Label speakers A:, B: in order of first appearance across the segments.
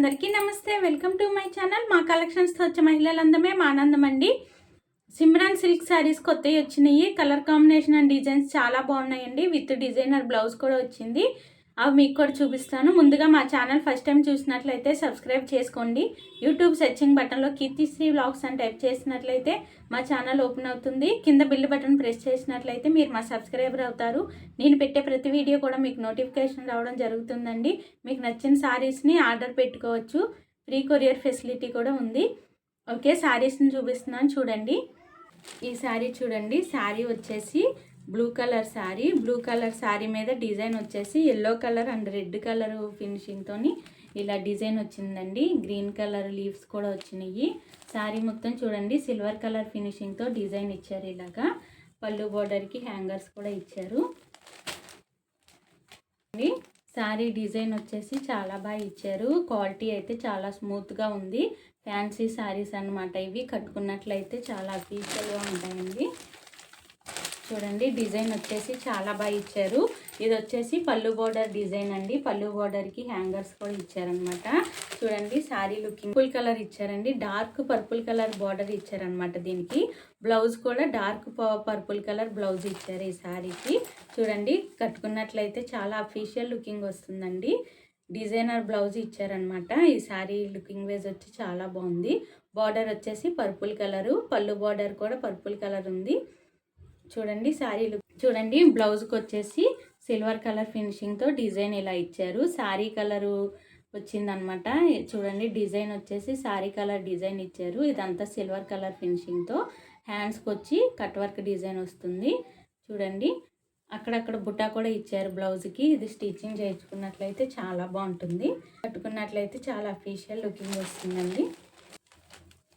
A: అందరికీ నమస్తే. Welcome to my channel. మా కలెక్షన్స్తో వచ్చే మహిళలందమే మా ఆనందం అండి. సిమ్రాన్ సిల్క్ శారీస్ కొత్తవి వచ్చినాయి. కలర్ కాంబినేషన్ అండ్ డిజైన్స్ చాలా బాగున్నాయండి. విత్ డిజైనర్ బ్లౌజ్ కూడా వచ్చింది. అవి మీకు కూడా చూపిస్తాను. ముందుగా మా ఛానల్ ఫస్ట్ టైం చూసినట్లయితే సబ్స్క్రైబ్ చేసుకోండి. యూట్యూబ్ సెర్చింగ్ బటన్లో కీర్తిశ్రీ వ్లాగ్స్ అని టైప్ చేసినట్లయితే మా ఛానల్ ఓపెన్ అవుతుంది. కింద బిల్ బటన్ ప్రెస్ చేసినట్లయితే మీరు మా సబ్స్క్రైబర్ అవుతారు. నేను పెట్టే ప్రతి వీడియో కూడా మీకు నోటిఫికేషన్ రావడం జరుగుతుందండి. మీకు నచ్చిన శారీస్ని ఆర్డర్ పెట్టుకోవచ్చు. ఫ్రీ కొరియర్ ఫెసిలిటీ కూడా ఉంది. ఓకే, శారీస్ని చూపిస్తున్నాను చూడండి. ఈ శారీ చూడండి. శారీ వచ్చేసి blue colour sari. Blue colour sari మీద డిజైన్ వచ్చేసి yellow colour and red colour ఫినిషింగ్తో ఇలా డిజైన్ వచ్చిందండి. గ్రీన్ కలర్ లీవ్స్ కూడా వచ్చినాయి. శారీ మొత్తం చూడండి సిల్వర్ కలర్ ఫినిషింగ్తో డిజైన్ ఇచ్చారు. ఇలాగా పళ్ళు బోర్డర్కి హ్యాంగర్స్ కూడా ఇచ్చారు. శారీ డిజైన్ వచ్చేసి చాలా బాగా ఇచ్చారు. క్వాలిటీ అయితే చాలా స్మూత్గా ఉంది. ఫ్యాన్సీ శారీస్ అన్నమాట ఇవి. కట్టుకున్నట్లయితే చాలా అఫీషియల్గా ఉంటాయండి. చూడండి డిజైన్ వచ్చేసి చాలా బాగా ఇచ్చారు. ఇది వచ్చేసి పళ్ళు బోర్డర్ డిజైన్ అండి. పళ్ళు బోర్డర్కి హ్యాంగర్స్ కూడా ఇచ్చారనమాట. చూడండి శారీ లుకింగ్ పర్పుల్ కలర్ ఇచ్చారండి. డార్క్ పర్పుల్ కలర్ బోర్డర్ ఇచ్చారనమాట. దీనికి బ్లౌజ్ కూడా డార్క్ పర్పుల్ కలర్ బ్లౌజ్ ఇచ్చారు ఈ శారీకి. చూడండి కట్టుకున్నట్లయితే చాలా అఫీషియల్ లుకింగ్ వస్తుందండి. డిజైనర్ బ్లౌజ్ ఇచ్చారనమాట. ఈ శారీ లుకింగ్ వేజ్ వచ్చి చాలా బాగుంది. బార్డర్ వచ్చేసి పర్పుల్ కలరు. పళ్ళు బార్డర్ కూడా పర్పుల్ కలర్ ఉంది. చూడండి శారీ లుక్ చూడండి. బ్లౌజ్కి వచ్చేసి సిల్వర్ కలర్ ఫినిషింగ్తో డిజైన్ ఇలా ఇచ్చారు. శారీ కలరు వచ్చిందనమాట. చూడండి డిజైన్ వచ్చేసి శారీ కలర్ డిజైన్ ఇచ్చారు. ఇదంతా సిల్వర్ కలర్ ఫినిషింగ్తో హ్యాండ్స్కి వచ్చి కట్ వర్క్ డిజైన్ వస్తుంది. చూడండి అక్కడక్కడ బుట్టా కూడా ఇచ్చారు బ్లౌజ్కి. ఇది స్టిచ్చింగ్ చేయించుకున్నట్లయితే చాలా బాగుంటుంది. కట్టుకున్నట్లయితే చాలా అఫీషియల్ లుకింగ్ వస్తుందండి.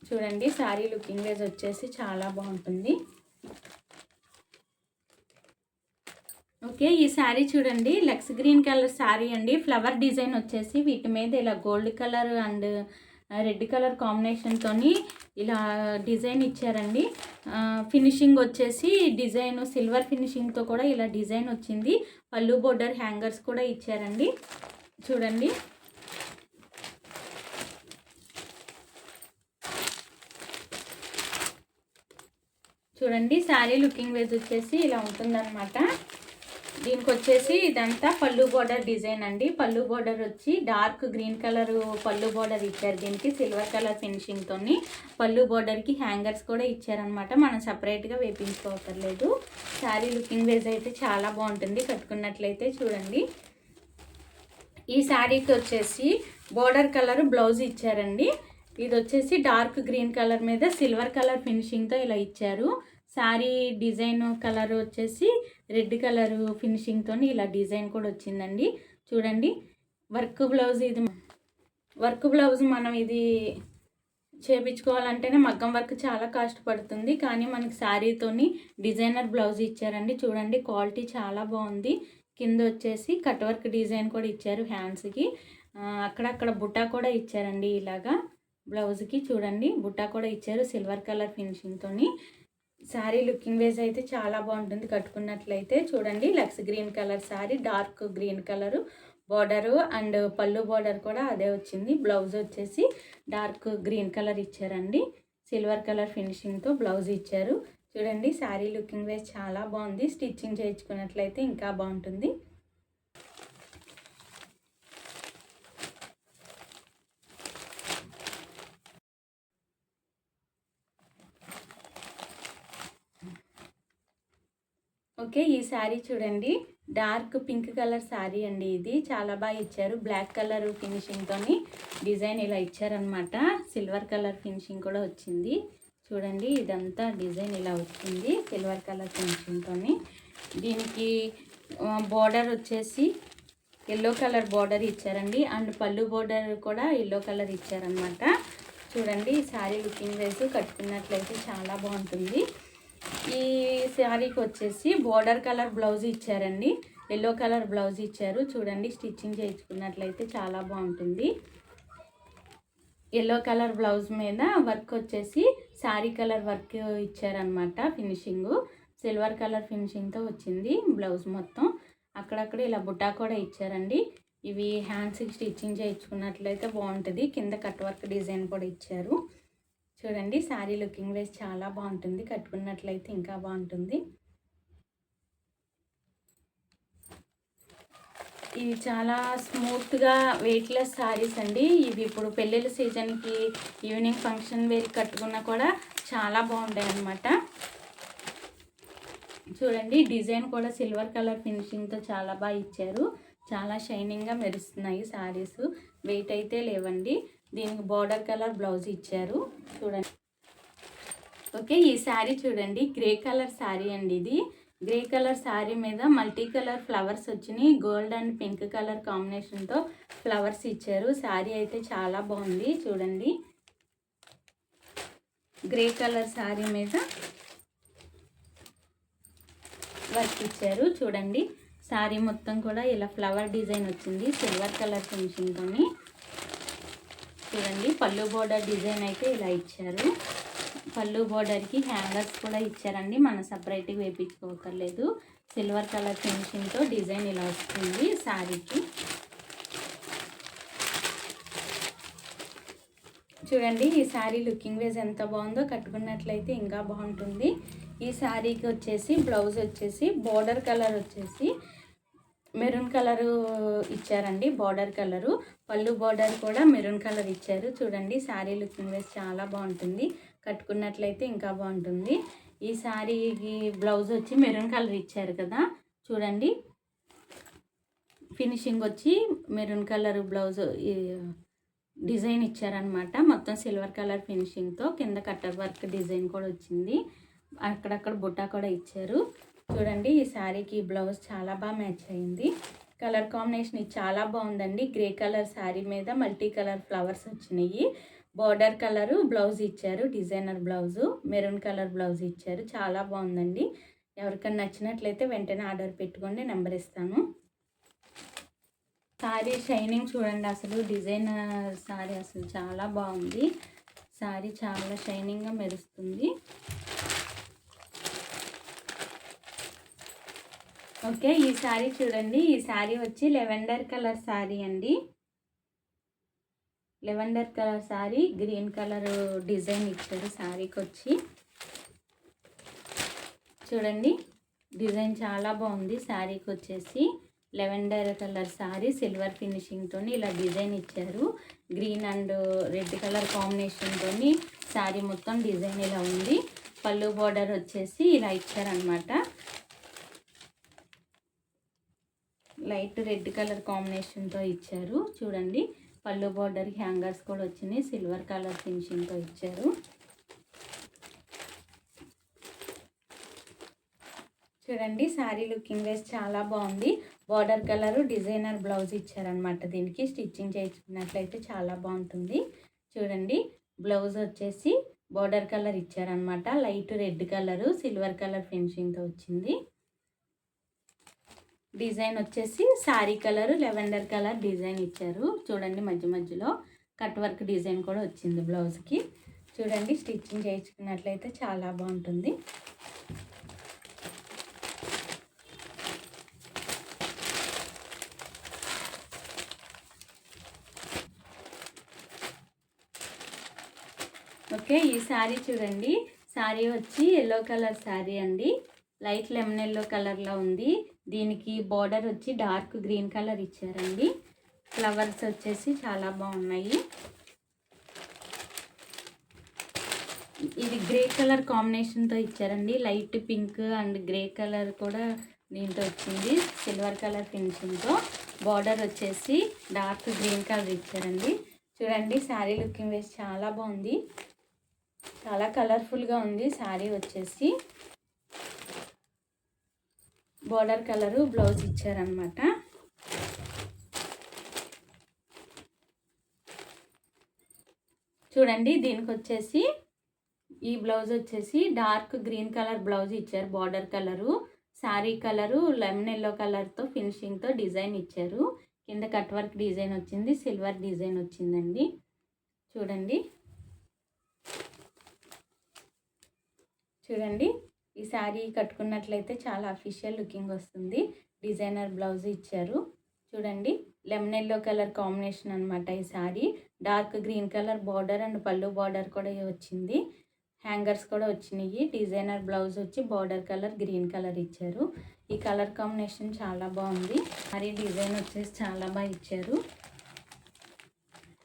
A: చూడండి శారీ లుకింగ్ వేజ్ వచ్చేసి చాలా బాగుంటుంది. ఓకే, ఈ శారీ చూడండి లక్స్ గ్రీన్ కలర్ శారీ అండి. ఫ్లవర్ డిజైన్ వచ్చేసి వీటి మీద ఇలా gold colour and red colour కాంబినేషన్తో ఇలా డిజైన్ ఇచ్చారండి. ఫినిషింగ్ వచ్చేసి డిజైన్ సిల్వర్ ఫినిషింగ్తో కూడా ఇలా డిజైన్ వచ్చింది. పళ్ళు బోర్డర్ హ్యాంగర్స్ కూడా ఇచ్చారండి. చూడండి చూడండి శారీ లుకింగ్ వేజ్ వచ్చేసి ఇలా ఉంటుందన్నమాట. దీనికి వచ్చేసి ఇదంతా పళ్ళు బోర్డర్ డిజైన్ అండి. పళ్ళు బోర్డర్ వచ్చి డార్క్ గ్రీన్ కలర్ పళ్ళు బోర్డర్ ఇచ్చారు. దీనికి సిల్వర్ కలర్ ఫినిషింగ్తో పళ్ళు బోర్డర్కి హ్యాంగర్స్ కూడా ఇచ్చారనమాట. మనం సపరేట్గా వేపించుకోవట్లేదు. శారీ లుకింగ్ వేజ్ అయితే చాలా బాగుంటుంది కట్టుకున్నట్లయితే. చూడండి ఈ శారీకి వచ్చేసి బోర్డర్ కలర్ బ్లౌజ్ ఇచ్చారండి. ఇది వచ్చేసి డార్క్ గ్రీన్ కలర్ మీద సిల్వర్ కలర్ ఫినిషింగ్తో ఇలా ఇచ్చారు. శారీ డిజైన్ కలర్ వచ్చేసి రెడ్ కలర్ ఫినిషింగ్తో ఇలా డిజైన్ కూడా వచ్చిందండి. చూడండి వర్క్ బ్లౌజ్. ఇది వర్క్ బ్లౌజ్ మనం ఇది చేయించుకోవాలంటేనే మగ్గం వర్క్ చాలా కాస్ట్ పడుతుంది. కానీ మనకి శారీతోని డిజైనర్ బ్లౌజ్ ఇచ్చారండి. చూడండి క్వాలిటీ చాలా బాగుంది. కింద వచ్చేసి కట్ వర్క్ డిజైన్ కూడా ఇచ్చారు హ్యాండ్స్కి. అక్కడక్కడ బుట్టా కూడా ఇచ్చారండి. ఇలాగా బ్లౌజ్కి చూడండి బుట్టా కూడా ఇచ్చారు సిల్వర్ కలర్ ఫినిషింగ్తో. శారీ లుకింగ్ వేజ్ అయితే చాలా బాగుంటుంది కట్టుకున్నట్లయితే. చూడండి లక్స్ green colour sari, dark green colour border and పళ్ళు బార్డర్ కూడా అదే వచ్చింది. బ్లౌజ్ వచ్చేసి డార్క్ గ్రీన్ కలర్ ఇచ్చారండి. సిల్వర్ కలర్ ఫినిషింగ్తో బ్లౌజ్ ఇచ్చారు. చూడండి శారీ లుకింగ్ వేజ్ చాలా బాగుంది. స్టిచ్చింగ్ చేయించుకున్నట్లయితే ఇంకా బాగుంటుంది. ఓకే, ఈ శారీ చూడండి డార్క్ పింక్ కలర్ శారీ అండి. ఇది చాలా బాగా ఇచ్చారు. బ్లాక్ కలర్ ఫినిషింగ్తో డిజైన్ ఇలా ఇచ్చారనమాట. సిల్వర్ కలర్ ఫినిషింగ్ కూడా వచ్చింది. చూడండి ఇదంతా డిజైన్ ఇలా వచ్చింది సిల్వర్ కలర్ ఫినిషింగ్తో. దీనికి బోర్డర్ వచ్చేసి ఎల్లో కలర్ బోర్డర్ ఇచ్చారండి. అండ్ పళ్ళు బోర్డర్ కూడా ఎల్లో కలర్ ఇచ్చారనమాట. చూడండి ఈ శారీ లుకింగ్ వేసి కట్టుకున్నట్లయితే చాలా బాగుంటుంది. ఈ శారీకి వచ్చేసి బోర్డర్ కలర్ బ్లౌజ్ ఇచ్చారండి. ఎల్లో కలర్ బ్లౌజ్ ఇచ్చారు. చూడండి స్టిచ్చింగ్ చేయించుకున్నట్లయితే చాలా బాగుంటుంది. ఎల్లో కలర్ బ్లౌజ్ మీద వర్క్ వచ్చేసి శారీ కలర్ వర్క్ ఇచ్చారనమాట. ఫినిషింగ్ సిల్వర్ కలర్ ఫినిషింగ్తో వచ్చింది బ్లౌజ్ మొత్తం. అక్కడక్కడ ఇలా బుట్టా కూడా ఇచ్చారండి. ఇవి హ్యాండ్స్కి స్టిచ్చింగ్ చేయించుకున్నట్లయితే బాగుంటుంది. కింద కట్ వర్క్ డిజైన్ కూడా ఇచ్చారు. చూడండి శారీ లుకింగ్ వైజ్ చాలా బాగుంటుంది. కట్టుకున్నట్లయితే ఇంకా బాగుంటుంది. ఇవి చాలా స్మూత్గా వెయిట్లెస్ శారీస్ అండి. ఇవి ఇప్పుడు పెళ్ళిళ్ళ సీజన్కి ఈవినింగ్ ఫంక్షన్ వేర్ కట్టుకున్నా కూడా చాలా బాగుంటాయి అన్నమాట. చూడండి డిజైన్ కూడా సిల్వర్ కలర్ ఫినిషింగ్తో చాలా బాగా ఇచ్చారు. చాలా షైనింగ్గా మెరుస్తున్నాయి శారీస్. వెయిట్ అయితే లేవండి. దీనికి బార్డర్ కలర్ బ్లౌజ్ ఇచ్చారు. చూడండి. ఓకే, ఈ శారీ చూడండి గ్రే కలర్ శారీ అండి. ఇది గ్రే కలర్ శారీ మీద మల్టీ కలర్ ఫ్లవర్స్ వచ్చినాయి. గోల్డ్ అండ్ పింక్ కలర్ కాంబినేషన్తో ఫ్లవర్స్ ఇచ్చారు. శారీ అయితే చాలా బాగుంది. చూడండి గ్రే కలర్ శారీ మీద వర్క్ ఇచ్చారు. చూడండి శారీ మొత్తం కూడా ఇలా ఫ్లవర్ డిజైన్ వచ్చింది సిల్వర్ కలర్ ఫినిషింగ్తో. చూడండి పళ్ళు బోర్డర్ డిజైన్ అయితే ఇలా ఇచ్చారు. పళ్ళు బోర్డర్కి హ్యాంగర్స్ కూడా ఇచ్చారండి. మనం సపరేట్గా వేయించుకోకర్లేదు. సిల్వర్ కలర్ ఫినిషింగ్తో డిజైన్ ఇలా వస్తుంది శారీకి. చూడండి ఈ శారీ లుకింగ్ వైజ్ ఎంత బాగుందో. కట్టుకున్నట్లయితే ఇంకా బాగుంటుంది. ఈ శారీకి వచ్చేసి బ్లౌజ్ వచ్చేసి బోర్డర్ కలర్ వచ్చేసి మెరూన్ కలరు ఇచ్చారండి. బార్డర్ కలరు పళ్ళు బార్డర్ కూడా మెరూన్ కలర్ ఇచ్చారు. చూడండి శారీ లుకింగ్ వైజ్ చాలా బాగుంటుంది. కట్టుకున్నట్లయితే ఇంకా బాగుంటుంది. ఈ శారీకి బ్లౌజ్ వచ్చి మెరూన్ కలర్ ఇచ్చారు కదా. చూడండి ఫినిషింగ్ వచ్చి మెరూన్ కలర్ బ్లౌజ్ డిజైన్ ఇచ్చారనమాట. మొత్తం సిల్వర్ కలర్ ఫినిషింగ్తో కింద కట్టర్ వర్క్ డిజైన్ కూడా వచ్చింది. అక్కడక్కడ బుట్ట కూడా ఇచ్చారు. చూడండి ఈ శారీకి బ్లౌజ్ చాలా బాగా మ్యాచ్ అయింది. కలర్ కాంబినేషన్ ఇది చాలా బాగుందండి. గ్రే కలర్ శారీ మీద మల్టీ కలర్ ఫ్లవర్స్ వచ్చినాయి. బార్డర్ కలరు బ్లౌజ్ ఇచ్చారు. Designer blouse maroon colour blouse ఇచ్చారు. చాలా బాగుందండి. ఎవరికైనా నచ్చినట్లయితే వెంటనే ఆర్డర్ పెట్టుకోండి. నెంబర్ ఇస్తాను. శారీ షైనింగ్ చూడండి. అసలు డిజైన్ శారీ అసలు చాలా బాగుంది. శారీ చాలా షైనింగ్గా మెరుస్తుంది. ఓకే, ఈ శారీ చూడండి. ఈ శారీ వచ్చి లెవెండర్ కలర్ శారీ అండి. Lavender colour sari green colour design ఇచ్చారు శారీకి వచ్చి. చూడండి డిజైన్ చాలా బాగుంది. శారీకి వచ్చేసి లెవెండర్ కలర్ శారీ సిల్వర్ ఫినిషింగ్తో ఇలా డిజైన్ ఇచ్చారు. గ్రీన్ అండ్ రెడ్ కలర్ కాంబినేషన్తో శారీ మొత్తం డిజైన్ ఇలా ఉంది. పళ్ళు బార్డర్ వచ్చేసి ఇలా ఇచ్చారనమాట. లైట్ రెడ్ కలర్ కాంబినేషన్తో ఇచ్చారు. చూడండి పళ్ళు బార్డర్కి హ్యాంగర్స్ కూడా వచ్చినాయి. సిల్వర్ కలర్ ఫినిషింగ్తో ఇచ్చారు. చూడండి శారీ లుకింగ్ వైజ్ చాలా బాగుంది. బార్డర్ కలరు డిజైనర్ బ్లౌజ్ ఇచ్చారనమాట. దీనికి స్టిచ్చింగ్ చేయించుకున్నట్లయితే చాలా బాగుంటుంది. చూడండి బ్లౌజ్ వచ్చేసి బార్డర్ కలర్ ఇచ్చారనమాట. Light red colour silver colour ఫినిషింగ్తో వచ్చింది. డిజైన్ వచ్చేసి sari colour lavender colour design ఇచ్చారు. చూడండి మధ్య మధ్యలో కట్ వర్క్ డిజైన్ కూడా వచ్చింది బ్లౌజ్కి. చూడండి స్టిచ్చింగ్ చేయించుకున్నట్లయితే చాలా బాగుంటుంది. ఓకే, ఈ శారీ చూడండి. శారీ వచ్చి ఎల్లో కలర్ శారీ అండి. లైట్ లెమన్ ఎల్లో కలర్లో ఉంది. దీనికి బార్డర్ వచ్చి డార్క్ గ్రీన్ కలర్ ఇచ్చారండి. ఫ్లవర్స్ వచ్చేసి చాలా బాగున్నాయి. ఇది గ్రే కలర్ కాంబినేషన్తో ఇచ్చారండి. Light pink and grey colour కూడా దీంతో వచ్చింది. సిల్వర్ కలర్ ఫినిషింగ్తో బార్డర్ వచ్చేసి డార్క్ గ్రీన్ కలర్ ఇచ్చారండి. చూడండి శారీ లుకింగ్ వేసి చాలా బాగుంది. చాలా కలర్ఫుల్గా ఉంది. శారీ వచ్చేసి బార్డర్ కలరు బ్లౌజ్ ఇచ్చారనమాట. చూడండి దీనికి వచ్చేసి ఈ బ్లౌజ్ వచ్చేసి డార్క్ గ్రీన్ కలర్ బ్లౌజ్ ఇచ్చారు. Border colour sari colour lemon yellow కలర్తో ఫినిషింగ్తో డిజైన్ ఇచ్చారు. కింద కట్ వర్క్ డిజైన్ వచ్చింది. సిల్వర్ డిజైన్ వచ్చిందండి. చూడండి చూడండి ఈ శారీ కట్టుకున్నట్లయితే చాలా అఫీషియల్ లుకింగ్ వస్తుంది. డిజైనర్ బ్లౌజ్ ఇచ్చారు. చూడండి లెమన్ ఎల్లో కలర్ కాంబినేషన్ అనమాట ఈ sari. Dark green colour border and పళ్ళు బార్డర్ కూడా వచ్చింది. హ్యాంగర్స్ కూడా వచ్చినాయి. డిజైనర్ బ్లౌజ్ వచ్చి బార్డర్ కలర్ గ్రీన్ కలర్ ఇచ్చారు. ఈ కలర్ కాంబినేషన్ చాలా బాగుంది. శారీ డిజైన్ వచ్చేసి చాలా బాగా ఇచ్చారు.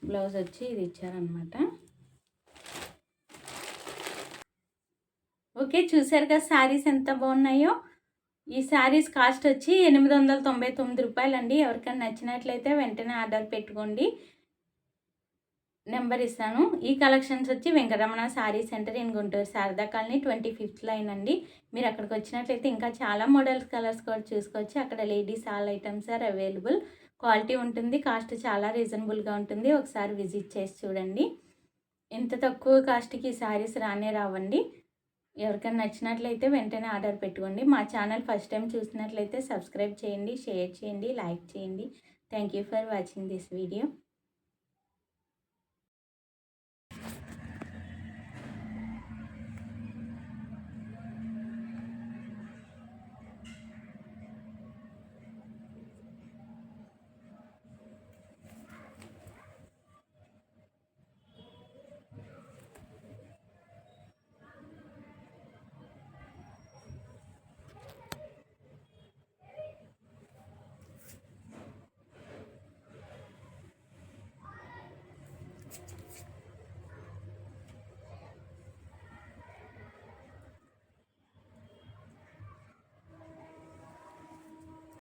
A: బ్లౌజ్ వచ్చి ఇది ఇచ్చారనమాట. ఓకే, చూసారు కదా శారీస్ ఎంత బాగున్నాయో. ఈ శారీస్ కాస్ట్ వచ్చి 899 రూపాయలండి. ఎవరికైనా నచ్చినట్లయితే వెంటనే ఆర్డర్ పెట్టుకోండి. నెంబర్ ఇస్తాను. ఈ కలెక్షన్స్ వచ్చి Venkataramana sari centre in Guntur, Sharada colony 25th line అండి. మీరు అక్కడికి వచ్చినట్లయితే ఇంకా చాలా మోడల్స్ కలర్స్ కూడా చూసుకోవచ్చు. అక్కడ ladies all items are available. Quality ఉంటుంది, కాస్ట్ చాలా రీజనబుల్గా ఉంటుంది. ఒకసారి విజిట్ చేసి చూడండి. ఇంత తక్కువ కాస్ట్కి శారీస్ రానే రావండి. ఎవరికైనా నచ్చినట్లయితే వెంటనే ఆర్డర్ పెట్టుకోండి. మా ఛానల్ ఫస్ట్ టైం చూసినట్లయితే సబ్స్క్రైబ్ చేయండి, షేర్ చేయండి, లైక్ చేయండి. Thank you for watching this video.